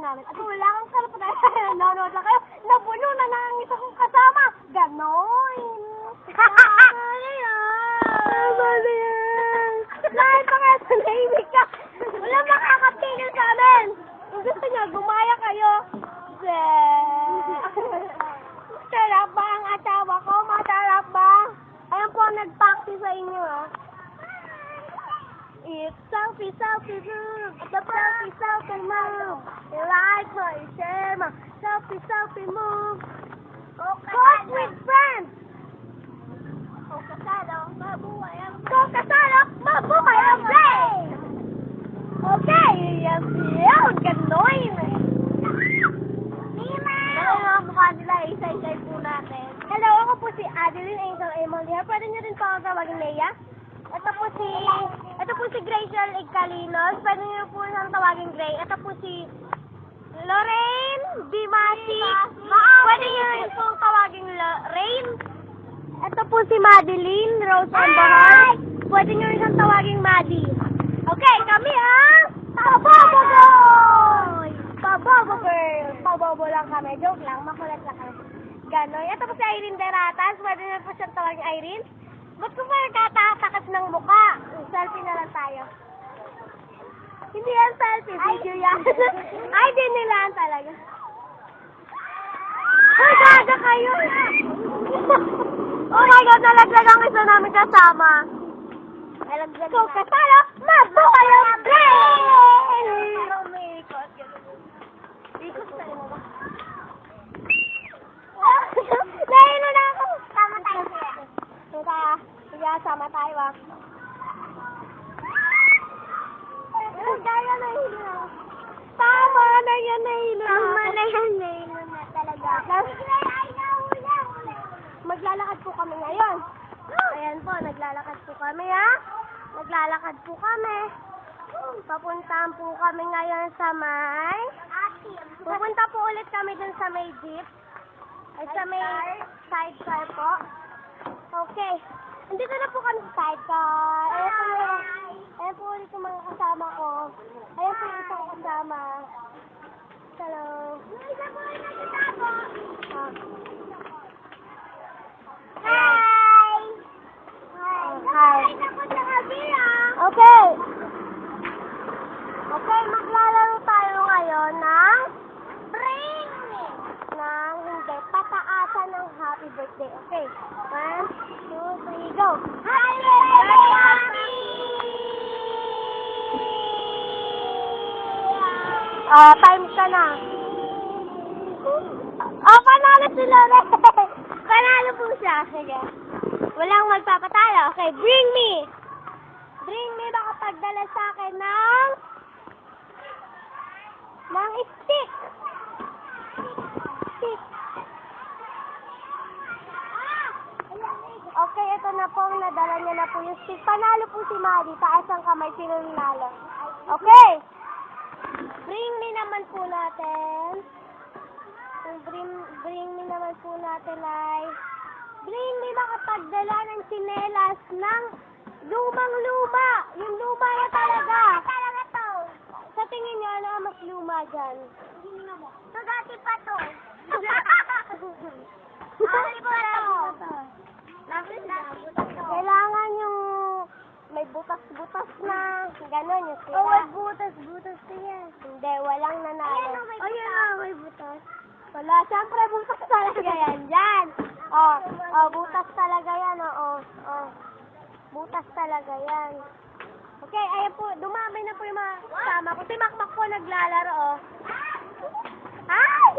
namin. At kung wala kang karapatan, nanonood lang kayo, nabuno na ng isa kong kasama. Ganon. Tama na yan. Lahat pa kaya sa nahimik ka. Wala makakatingin sa amin. Kung gusto nyo, gumaya kayo. Masarap ba ang asawa ko? Masarap ba? Ayan po, nag-practice sa inyo, ah. It's selfie, selfie move. The selfie, selfie move. You like what you share, ma. Selfie, selfie move. Cook with friends. Kokasalo, mabuhay ang brain. Okay, yes, ganoin. Hello, mga mukha nila, isa-isay po natin. Hello, ako po si Adeline Angel Emily. Pwede niyo rin po ako tawagin Leia. Ito po si Graciel Igcalinos. Pwede niyo po siyang tawagin Gray. Ito po si Lorraine Dimasi. Pwede niyo rin po tawagin Rain. Ito po si Madeline Rose Andohar. Pwede niyo rin siyang tawagin Maddie. Okay, kami ang Pabobo Boy! Pabobo Girl! Pabobo lang kami. Joke lang, makulit lang kami. Gano'n. Ito po si Irene Deratas. Pwede niyo po siyang tawagin Irene. Ba't ko ba nagkatakas ng mukha? Selfie na lang tayo. Hindi yan selfie, video yan. Ay, dinilaan talaga. Ay, gaga kayo! Oh my God, nalaglag ang isa namin kasama. So, kasalo, mabuhay ang brain! Ikot sa ino ba? Nahilo na ako! Sama tayo siya. Sige, sama tayo ah. Kaya nahilo na ako. Tama na yan, nahilo na. Tama na yan, nahilo na talaga. Maglalakad po kami ngayon. Ayan po, naglalakad po kami ha. Naglalakad po kami. Papuntahan po kami ngayon sa may... Pupunta po ulit kami dun sa may jeep. Ay, sa may sidecar po. Okay. Nandito na po kami sa sidecar. Ayan po ulit yung mga kasama ko. Ayan po yung isang kasama. Hello. Isa po yung nagkasama. Hi! Hi. Okay. Okay, maglalaro tayo ngayon ng Bring Me! Hindi, pataasan ng happy birthday. Okay. 1, 2, 3, go! Happy birthday! Time ka na. Panalo si Lore. Panalo po siya. Sige. Walang magpapatalo. Okay, bring me! Bring me makapagdala sa akin ng stick. Stick. Okay, ito na po. Nadala niya na po yung stick. Panalo po si Maddie. Taas ang kamay. Sino nanalo? Okay. Bring me naman po natin. Bring me naman po natin ay bring me makapagdala ng sinelas ng lumang-luma. Yung luma na talaga. Talaga to. Sa tingin niyo, ano ang mas luma dyan? Hindi mo. So, dati pa to. Dati pa to. Kailangan yung may butas-butas na. Ganon yung sila. Oh, may butas-butas niya. Hindi, walang nanalo. Ayan, may butas. Wala, siyempre butas talaga yan. Yan. Butas talaga yan. Butas talaga yan. Okay, ayan po. Dumamay na po yung mga kasama ko. Si Makmak po naglalaro, Ay!